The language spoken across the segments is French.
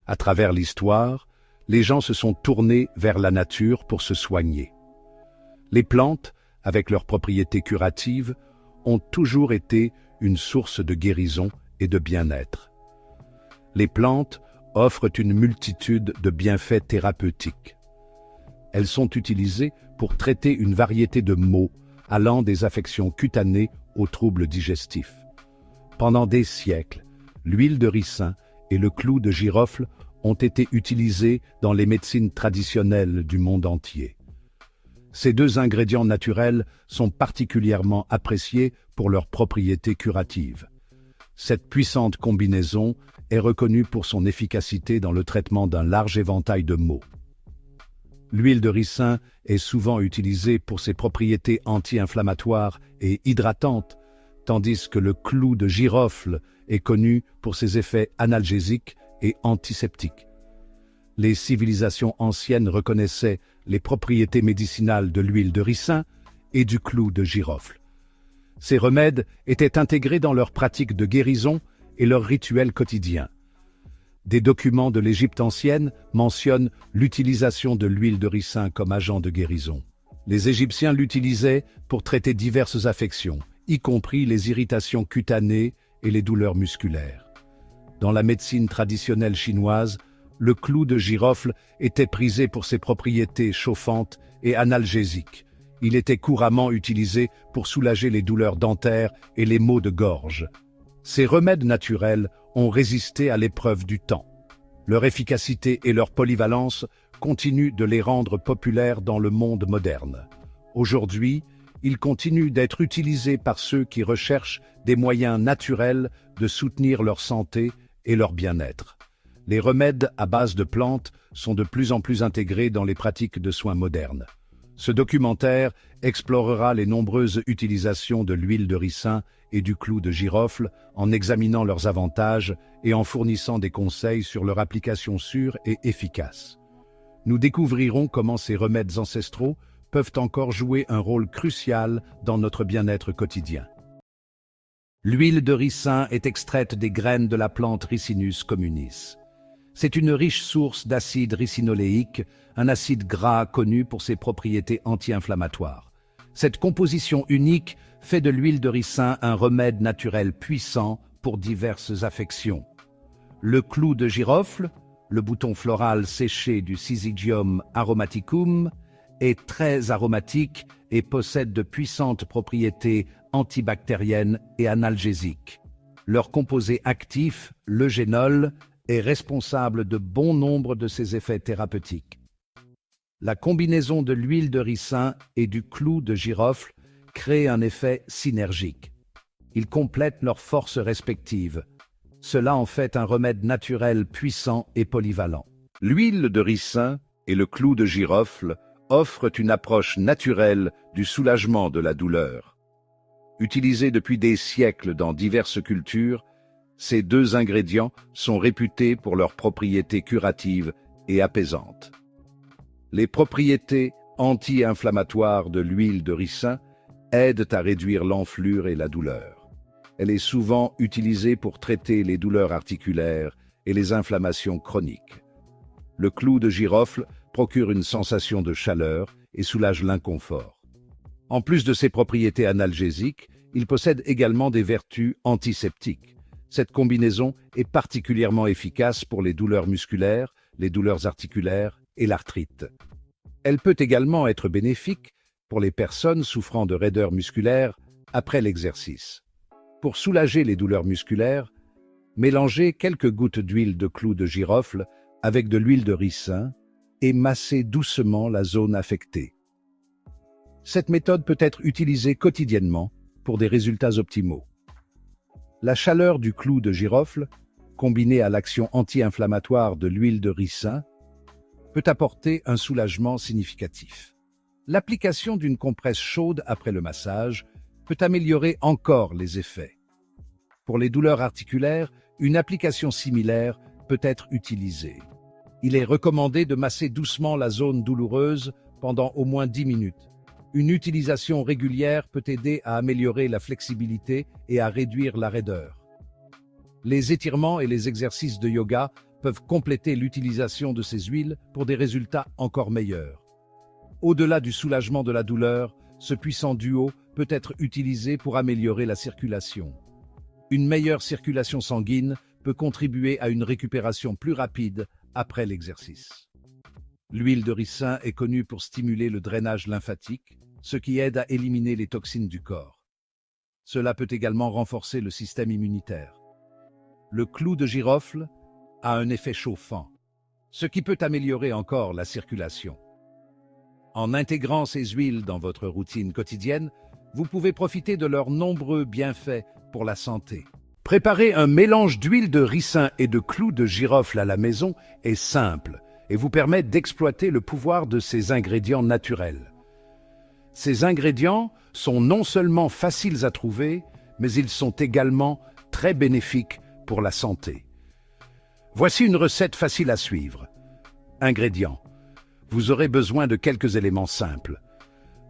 À travers l'histoire, les gens se sont tournés vers la nature pour se soigner. Les plantes, avec leurs propriétés curatives, ont toujours été une source de guérison et de bien-être. Les plantes offrent une multitude de bienfaits thérapeutiques. Elles sont utilisées pour traiter une variété de maux, allant des affections cutanées aux troubles digestifs. Pendant des siècles, l'huile de ricin et le clou de girofle ont été utilisés dans les médecines traditionnelles du monde entier. Ces deux ingrédients naturels sont particulièrement appréciés pour leurs propriétés curatives. Cette puissante combinaison est reconnue pour son efficacité dans le traitement d'un large éventail de maux. L'huile de ricin est souvent utilisée pour ses propriétés anti-inflammatoires et hydratantes, tandis que le clou de girofle est connu pour ses effets analgésiques et antiseptiques. Les civilisations anciennes reconnaissaient les propriétés médicinales de l'huile de ricin et du clou de girofle. Ces remèdes étaient intégrés dans leurs pratiques de guérison et leurs rituels quotidiens. Des documents de l'Égypte ancienne mentionnent l'utilisation de l'huile de ricin comme agent de guérison. Les Égyptiens l'utilisaient pour traiter diverses affections, y compris les irritations cutanées et les douleurs musculaires. Dans la médecine traditionnelle chinoise, le clou de girofle était prisé pour ses propriétés chauffantes et analgésiques. Il était couramment utilisé pour soulager les douleurs dentaires et les maux de gorge. Ces remèdes naturels ont résisté à l'épreuve du temps. Leur efficacité et leur polyvalence continuent de les rendre populaires dans le monde moderne. Aujourd'hui, ils continuent d'être utilisés par ceux qui recherchent des moyens naturels de soutenir leur santé et leur bien-être. Les remèdes à base de plantes sont de plus en plus intégrés dans les pratiques de soins modernes. Ce documentaire explorera les nombreuses utilisations de l'huile de ricin et du clou de girofle en examinant leurs avantages et en fournissant des conseils sur leur application sûre et efficace. Nous découvrirons comment ces remèdes ancestraux peuvent encore jouer un rôle crucial dans notre bien-être quotidien. L'huile de ricin est extraite des graines de la plante Ricinus communis. C'est une riche source d'acide ricinoléique, un acide gras connu pour ses propriétés anti-inflammatoires. Cette composition unique fait de l'huile de ricin un remède naturel puissant pour diverses affections. Le clou de girofle, le bouton floral séché du Syzygium aromaticum, est très aromatique et possède de puissantes propriétés antibactériennes et analgésiques. Leur composé actif, l'eugénol, est responsable de bon nombre de ces effets thérapeutiques. La combinaison de l'huile de ricin et du clou de girofle crée un effet synergique. Ils complètent leurs forces respectives. Cela en fait un remède naturel puissant et polyvalent. L'huile de ricin et le clou de girofle offrent une approche naturelle du soulagement de la douleur. Utilisés depuis des siècles dans diverses cultures, ces deux ingrédients sont réputés pour leurs propriétés curatives et apaisantes. Les propriétés anti-inflammatoires de l'huile de ricin aident à réduire l'enflure et la douleur. Elle est souvent utilisée pour traiter les douleurs articulaires et les inflammations chroniques. Le clou de girofle procure une sensation de chaleur et soulage l'inconfort. En plus de ses propriétés analgésiques, il possède également des vertus antiseptiques. Cette combinaison est particulièrement efficace pour les douleurs musculaires, les douleurs articulaires et l'arthrite. Elle peut également être bénéfique pour les personnes souffrant de raideur musculaire après l'exercice. Pour soulager les douleurs musculaires, mélangez quelques gouttes d'huile de clou de girofle avec de l'huile de ricin et massez doucement la zone affectée. Cette méthode peut être utilisée quotidiennement pour des résultats optimaux. La chaleur du clou de girofle, combinée à l'action anti-inflammatoire de l'huile de ricin, peut apporter un soulagement significatif. L'application d'une compresse chaude après le massage peut améliorer encore les effets. Pour les douleurs articulaires, une application similaire peut être utilisée. Il est recommandé de masser doucement la zone douloureuse pendant au moins 10 minutes. Une utilisation régulière peut aider à améliorer la flexibilité et à réduire la raideur. Les étirements et les exercices de yoga peuvent compléter l'utilisation de ces huiles pour des résultats encore meilleurs. Au-delà du soulagement de la douleur, ce puissant duo peut être utilisé pour améliorer la circulation. Une meilleure circulation sanguine peut contribuer à une récupération plus rapide après l'exercice. L'huile de ricin est connue pour stimuler le drainage lymphatique, ce qui aide à éliminer les toxines du corps. Cela peut également renforcer le système immunitaire. Le clou de girofle a un effet chauffant, ce qui peut améliorer encore la circulation. En intégrant ces huiles dans votre routine quotidienne, vous pouvez profiter de leurs nombreux bienfaits pour la santé. Préparer un mélange d'huile de ricin et de clous de girofle à la maison est simple et vous permet d'exploiter le pouvoir de ces ingrédients naturels. Ces ingrédients sont non seulement faciles à trouver, mais ils sont également très bénéfiques pour la santé. Voici une recette facile à suivre. Ingrédients. Vous aurez besoin de quelques éléments simples.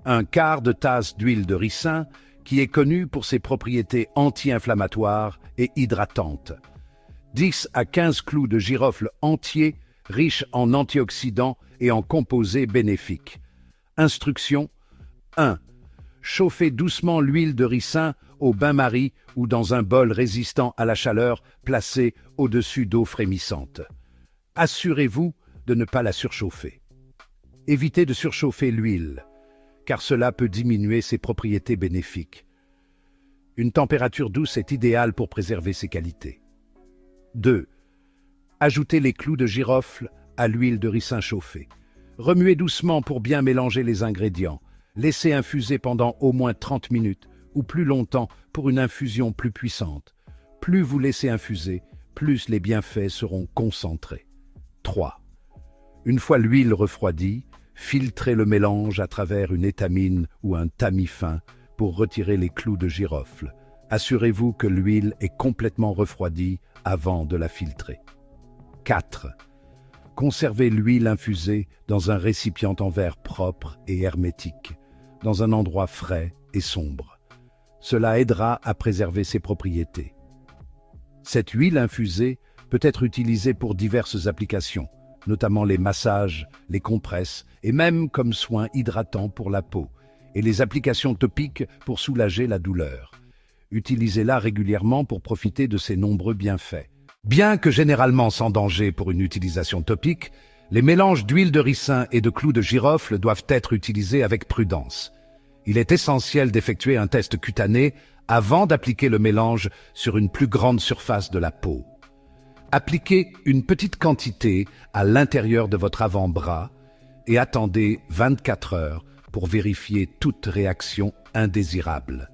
Un quart de tasse d'huile de ricin, qui est connue pour ses propriétés anti-inflammatoires et hydratantes. 10 à 15 clous de girofle entiers, riches en antioxydants et en composés bénéfiques. Instructions. 1. Chauffez doucement l'huile de ricin au bain-marie ou dans un bol résistant à la chaleur placé au-dessus d'eau frémissante. Assurez-vous de ne pas la surchauffer. Évitez de surchauffer l'huile, car cela peut diminuer ses propriétés bénéfiques. Une température douce est idéale pour préserver ses qualités. 2. Ajoutez les clous de girofle à l'huile de ricin chauffée. Remuez doucement pour bien mélanger les ingrédients. Laissez infuser pendant au moins 30 minutes ou plus longtemps pour une infusion plus puissante. Plus vous laissez infuser, plus les bienfaits seront concentrés. 3. Une fois l'huile refroidie, filtrez le mélange à travers une étamine ou un tamis fin pour retirer les clous de girofle. Assurez-vous que l'huile est complètement refroidie avant de la filtrer. 4. Conservez l'huile infusée dans un récipient en verre propre et hermétique, dans un endroit frais et sombre. Cela aidera à préserver ses propriétés. Cette huile infusée peut être utilisée pour diverses applications, notamment les massages, les compresses et même comme soin hydratant pour la peau, et les applications topiques pour soulager la douleur. Utilisez-la régulièrement pour profiter de ses nombreux bienfaits. Bien que généralement sans danger pour une utilisation topique, les mélanges d'huile de ricin et de clous de girofle doivent être utilisés avec prudence. Il est essentiel d'effectuer un test cutané avant d'appliquer le mélange sur une plus grande surface de la peau. Appliquez une petite quantité à l'intérieur de votre avant-bras et attendez 24 heures pour vérifier toute réaction indésirable.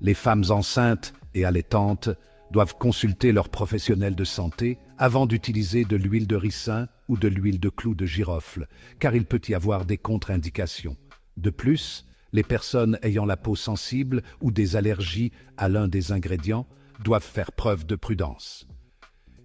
Les femmes enceintes et allaitantes doivent consulter leur professionnel de santé avant d'utiliser de l'huile de ricin ou de l'huile de clous de girofle, car il peut y avoir des contre-indications. De plus, les personnes ayant la peau sensible ou des allergies à l'un des ingrédients doivent faire preuve de prudence.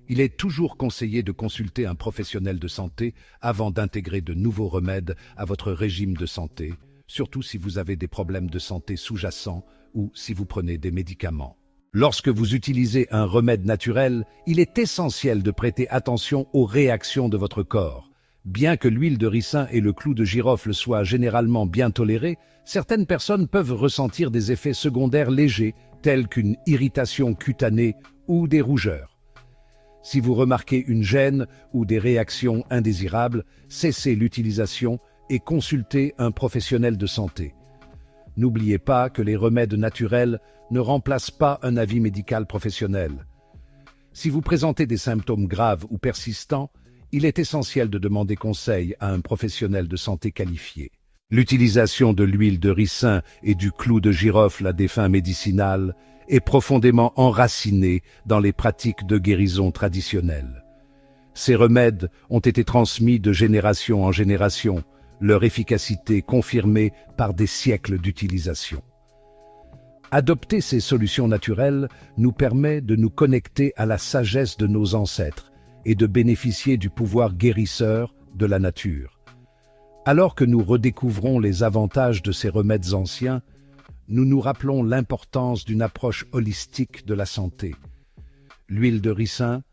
Il est toujours conseillé de consulter un professionnel de santé avant d'intégrer de nouveaux remèdes à votre régime de santé, surtout si vous avez des problèmes de santé sous-jacents ou si vous prenez des médicaments. Lorsque vous utilisez un remède naturel, il est essentiel de prêter attention aux réactions de votre corps. Bien que l'huile de ricin et le clou de girofle soient généralement bien tolérés, certaines personnes peuvent ressentir des effets secondaires légers, tels qu'une irritation cutanée ou des rougeurs. Si vous remarquez une gêne ou des réactions indésirables, cessez l'utilisation et consultez un professionnel de santé. N'oubliez pas que les remèdes naturels ne remplacent pas un avis médical professionnel. Si vous présentez des symptômes graves ou persistants, il est essentiel de demander conseil à un professionnel de santé qualifié. L'utilisation de l'huile de ricin et du clou de girofle à des fins médicinales est profondément enracinée dans les pratiques de guérison traditionnelles. Ces remèdes ont été transmis de génération en génération, leur efficacité confirmée par des siècles d'utilisation. Adopter ces solutions naturelles nous permet de nous connecter à la sagesse de nos ancêtres et de bénéficier du pouvoir guérisseur de la nature. Alors que nous redécouvrons les avantages de ces remèdes anciens, nous nous rappelons l'importance d'une approche holistique de la santé. L'huile de ricin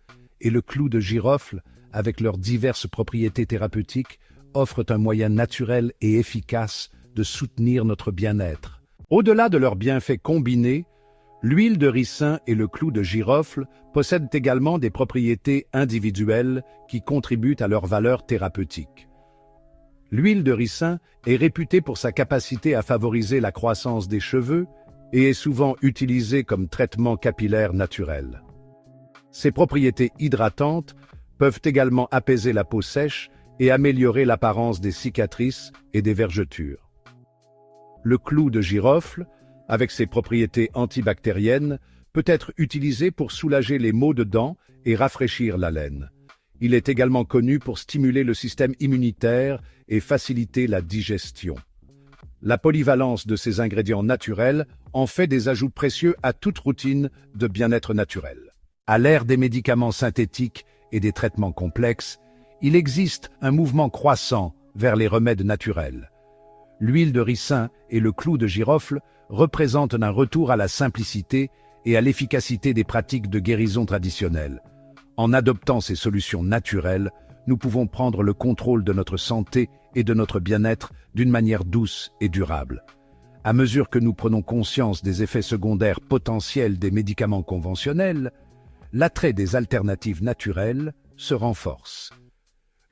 et le clou de girofle, avec leurs diverses propriétés thérapeutiques, offrent un moyen naturel et efficace de soutenir notre bien-être. Au-delà de leurs bienfaits combinés, l'huile de ricin et le clou de girofle possèdent également des propriétés individuelles qui contribuent à leur valeur thérapeutique. L'huile de ricin est réputée pour sa capacité à favoriser la croissance des cheveux et est souvent utilisée comme traitement capillaire naturel. Ses propriétés hydratantes peuvent également apaiser la peau sèche et améliorer l'apparence des cicatrices et des vergetures. Le clou de girofle, avec ses propriétés antibactériennes, peut être utilisé pour soulager les maux de dents et rafraîchir la laine. Il est également connu pour stimuler le système immunitaire et faciliter la digestion. La polyvalence de ces ingrédients naturels en fait des ajouts précieux à toute routine de bien-être naturel. À l'ère des médicaments synthétiques et des traitements complexes, il existe un mouvement croissant vers les remèdes naturels. L'huile de ricin et le clou de girofle représentent un retour à la simplicité et à l'efficacité des pratiques de guérison traditionnelles. En adoptant ces solutions naturelles, nous pouvons prendre le contrôle de notre santé et de notre bien-être d'une manière douce et durable. À mesure que nous prenons conscience des effets secondaires potentiels des médicaments conventionnels, l'attrait des alternatives naturelles se renforce.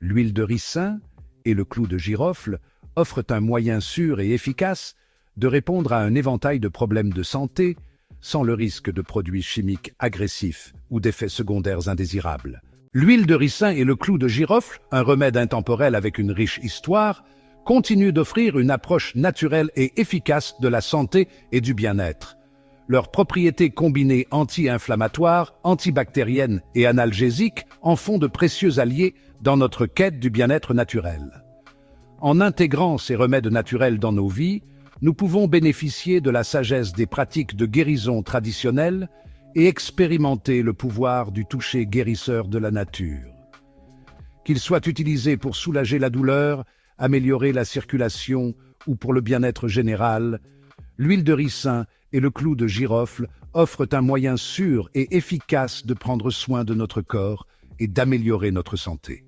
L'huile de ricin et le clou de girofle offrent un moyen sûr et efficace de répondre à un éventail de problèmes de santé sans le risque de produits chimiques agressifs ou d'effets secondaires indésirables. L'huile de ricin et le clou de girofle, un remède intemporel avec une riche histoire, continuent d'offrir une approche naturelle et efficace de la santé et du bien-être. Leurs propriétés combinées anti-inflammatoires, antibactériennes et analgésiques en font de précieux alliés dans notre quête du bien-être naturel. En intégrant ces remèdes naturels dans nos vies, nous pouvons bénéficier de la sagesse des pratiques de guérison traditionnelles et expérimenter le pouvoir du toucher guérisseur de la nature. Qu'il soit utilisé pour soulager la douleur, améliorer la circulation ou pour le bien-être général, l'huile de ricin et le clou de girofle offrent un moyen sûr et efficace de prendre soin de notre corps et d'améliorer notre santé.